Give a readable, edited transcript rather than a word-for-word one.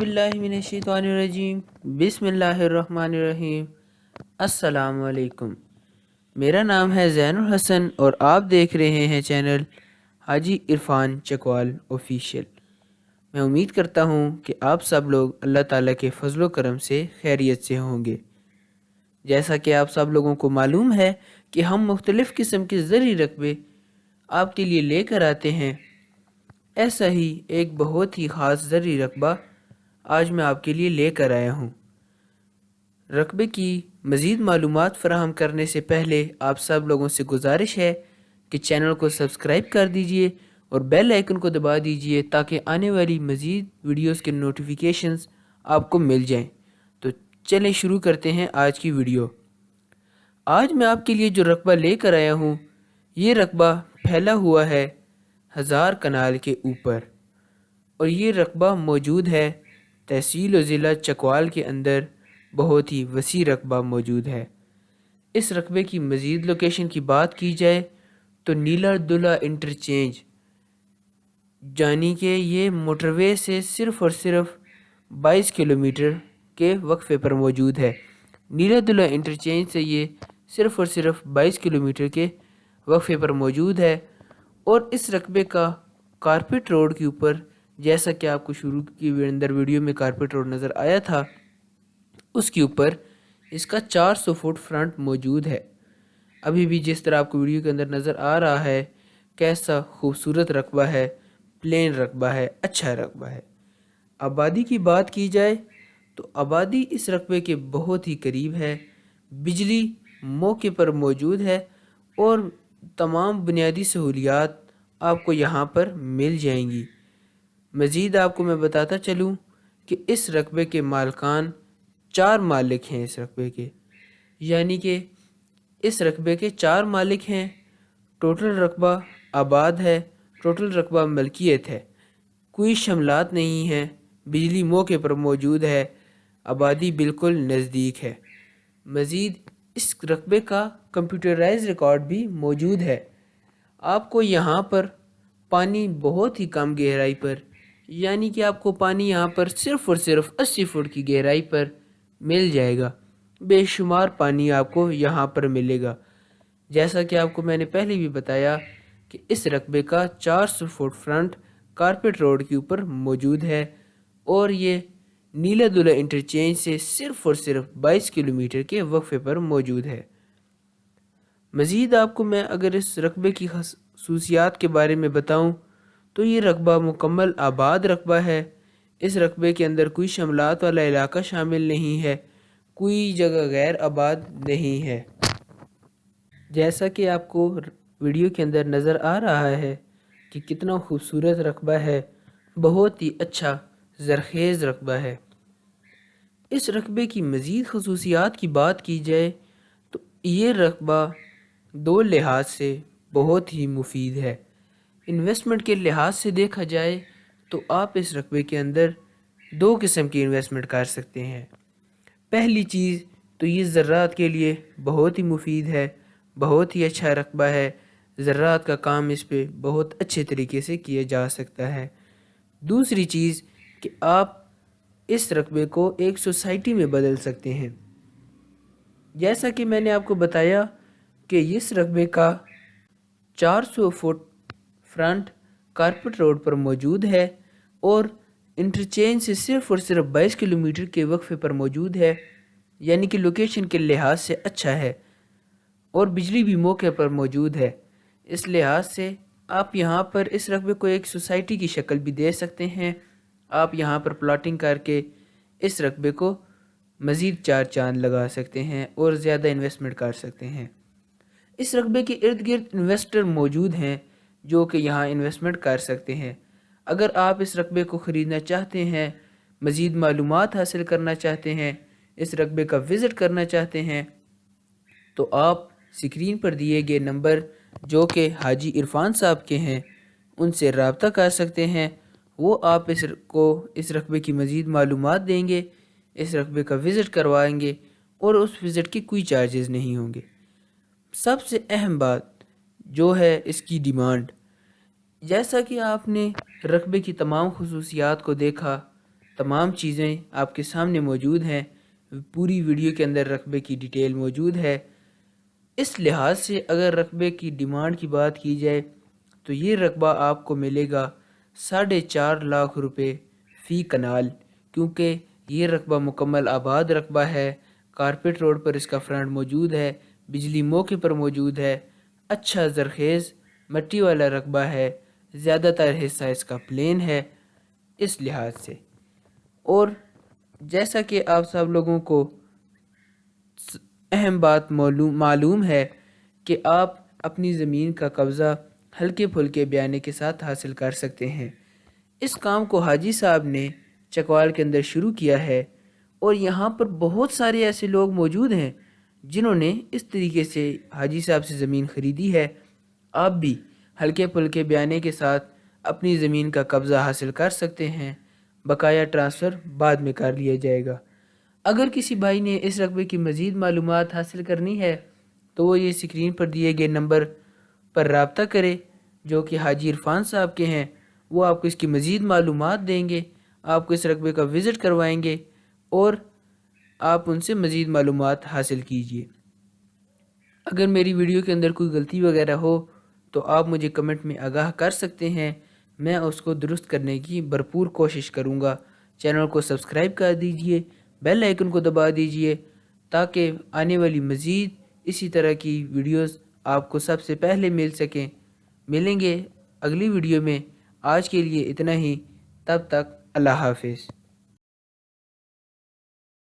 बिल्लाहि मिनश्शैतानिर्रजीम बिस्मिल्लाहिर्रहमानिर्रहीम। अस्सलाम वालेकुम। मेरा नाम है ज़ैनुल हसन और आप देख रहे हैं चैनल हाजी इरफान चकवाल ऑफिशियल। मैं उम्मीद करता हूँ कि आप सब लोग अल्लाह ताला के फजलो करम से खैरियत से होंगे। जैसा कि आप सब लोगों को मालूम है कि हम मुख्तलिफ़ किस्म के ज़री रकबे आपके लिए लेकर आते हैं। ऐसा ही एक बहुत ही ख़ास ज़री रकबा आज मैं आपके लिए लेकर आया हूँ। रकबे की मज़ीद मालूमात फ़राहम करने से पहले आप सब लोगों से गुजारिश है कि चैनल को सब्सक्राइब कर दीजिए और बेल आइकन को दबा दीजिए ताकि आने वाली मज़ीद वीडियोस के नोटिफिकेशंस आपको मिल जाएं। तो चलें शुरू करते हैं आज की वीडियो। आज मैं आपके लिए जो रकबा लेकर आया हूँ, ये रकबा फैला हुआ है 1000 कनाल के ऊपर और ये रकबा मौजूद है तहसील और ज़िला चकवाल के अंदर। बहुत ही वसी रकबा मौजूद है। इस रकबे की मज़ीद लोकेशन की बात की जाए तो नीला दुला इंटरचेंज यानी कि ये मोटरवे से सिर्फ़ और सिर्फ 22 किलोमीटर के वक्फे पर मौजूद है। नीला दुला इंटरचेंज से ये सिर्फ़ और सिर्फ 22 किलोमीटर के वक्फे पर मौजूद है और इस रकबे का कारपेट रोड के ऊपर, जैसा कि आपको शुरू की अंदर वीडियो में कारपेट रोड नज़र आया था, उसके ऊपर इसका 400 फुट फ्रंट मौजूद है। अभी भी जिस तरह आपको वीडियो के अंदर नज़र आ रहा है, कैसा खूबसूरत रकबा है, प्लेन रकबा है, अच्छा रकबा है। आबादी की बात की जाए तो आबादी इस रकबे के बहुत ही करीब है। बिजली मौके पर मौजूद है और तमाम बुनियादी सहूलियात आपको यहाँ पर मिल जाएंगी। मज़ीद आपको मैं बताता चलूँ कि इस रकबे के मालकान 4 मालिक हैं। इस रकबे के यानी कि इस रकबे के 4 मालिक हैं। टोटल रकबा आबाद है, टोटल रकबा मलकियत है, कोई शमलात नहीं है, बिजली मौके पर मौजूद है, आबादी बिल्कुल नज़दीक है। मज़ीद इस रकबे का कंप्यूटराइज रिकॉर्ड भी मौजूद है। आपको यहाँ पर पानी बहुत ही कम गहराई पर, यानी कि आपको पानी यहाँ पर सिर्फ़ और सिर्फ 80 फुट की गहराई पर मिल जाएगा। बेशुमार पानी आपको यहाँ पर मिलेगा। जैसा कि आपको मैंने पहले भी बताया कि इस रकबे का 400 फुट फ्रंट कारपेट रोड के ऊपर मौजूद है और ये नीला दुला इंटरचेंज से सिर्फ़ और सिर्फ 22 किलोमीटर के वक्फे पर मौजूद है। मज़ीद आपको मैं अगर इस रकबे की खसूसियात के बारे में बताऊं तो ये रकबा मुकम्मल आबाद रकबा है। इस रकबे के अंदर कोई शमलात वाला इलाका शामिल नहीं है, कोई जगह गैर आबाद नहीं है। जैसा कि आपको वीडियो के अंदर नज़र आ रहा है कि कितना खूबसूरत रकबा है, बहुत ही अच्छा ज़रखेज़ रकबा है। इस रकबे की मज़ीद खसूसियात की बात की जाए तो ये रकबा 2 लिहाज से बहुत ही मुफीद है। इन्वेस्टमेंट के लिहाज से देखा जाए तो आप इस रकबे के अंदर 2 किस्म की इन्वेस्टमेंट कर सकते हैं। पहली चीज़ तो ये ज़राअत के लिए बहुत ही मुफीद है, बहुत ही अच्छा रकबा है। ज़राअत का काम इस पे बहुत अच्छे तरीके से किया जा सकता है। दूसरी चीज़ कि आप इस रकबे को एक सोसाइटी में बदल सकते हैं। जैसा कि मैंने आपको बताया कि इस रकबे का 400 फुट फ्रंट कारपेट रोड पर मौजूद है और इंटरचेंज से सिर्फ़ और सिर्फ 22 किलोमीटर के वक्फे पर मौजूद है, यानी कि लोकेशन के लिहाज से अच्छा है और बिजली भी मौके पर मौजूद है। इस लिहाज से आप यहाँ पर इस रकबे को एक सोसाइटी की शक्ल भी दे सकते हैं। आप यहाँ पर प्लॉटिंग करके इस रकबे को मज़ीद 4 चांद लगा सकते हैं और ज़्यादा इन्वेस्टमेंट कर सकते हैं। इस रकबे के इर्द गिर्द इन्वेस्टर मौजूद हैं जो कि यहाँ इन्वेस्टमेंट कर सकते हैं। अगर आप इस रकबे को ख़रीदना चाहते हैं, मज़ीद मालूमात हासिल करना चाहते हैं, इस रकबे का विज़िट करना चाहते हैं, तो आप स्क्रीन पर दिए गए नंबर जो कि हाजी इरफान साहब के हैं उनसे रब्ता कर सकते हैं। वो आप इस रकबे की मज़ीद मालूमात देंगे, इस रकबे का विज़िट करवाएंगे और उस विज़िट के कोई चार्जेस नहीं होंगे। सबसे अहम बात जो है इसकी डिमांड। जैसा कि आपने रकबे की तमाम खुसूसियात को देखा, تمام چیزیں آپ کے سامنے موجود ہیں، پوری ویڈیو کے اندر رقبے کی ڈیٹیل موجود ہے۔ اس لحاظ سے اگر رقبے کی ڈیمانڈ کی بات کی جائے تو یہ رقبہ آپ کو ملے گا 4.5 لاکھ روپے فی کنال، کیونکہ یہ رقبہ مکمل آباد رقبہ ہے، کارپیٹ روڈ پر اس کا فرنٹ موجود ہے، بجلی موقع پر موجود ہے، اچھا زرخیز مٹی والا رقبہ ہے، زیادہ تر حصہ اس کا پلین ہے اس لحاظ سے۔ اور جیسا کہ آپ سب لوگوں کو اہم بات معلوم ہے کہ آپ اپنی زمین کا قبضہ ہلکے پھلکے بیانے کے ساتھ حاصل کر سکتے ہیں۔ اس کام کو حاجی صاحب نے چکوال کے اندر شروع کیا ہے، اور یہاں پر بہت سارے ایسے لوگ موجود ہیں جنہوں نے اس طریقے سے حاجی صاحب سے زمین خریدی ہے۔ آپ بھی ہلکے پھلکے بیانے کے ساتھ اپنی زمین کا قبضہ حاصل کر سکتے ہیں، بقایا ٹرانسفر بعد میں کر لیا جائے گا۔ اگر کسی بھائی نے اس رقبے کی مزید معلومات حاصل کرنی ہے تو وہ یہ اسکرین پر دیے گئے نمبر پر رابطہ کرے، جو کہ حاجی عرفان صاحب کے ہیں۔ وہ آپ کو اس کی مزید معلومات دیں گے، آپ کو اس رقبے کا وزٹ کروائیں گے اور آپ ان سے مزید معلومات حاصل کیجیے۔ اگر میری ویڈیو کے اندر کوئی غلطی وغیرہ ہو تو آپ مجھے کمنٹ میں آگاہ کر سکتے ہیں، میں اس کو درست کرنے کی بھرپور کوشش کروں گا۔ چینل کو سبسکرائب کر دیجئے، بیل آئیکن کو دبا دیجئے تاکہ آنے والی مزید اسی طرح کی ویڈیوز آپ کو سب سے پہلے مل سکیں۔ ملیں گے اگلی ویڈیو میں، آج کے لیے اتنا ہی، تب تک اللہ حافظ۔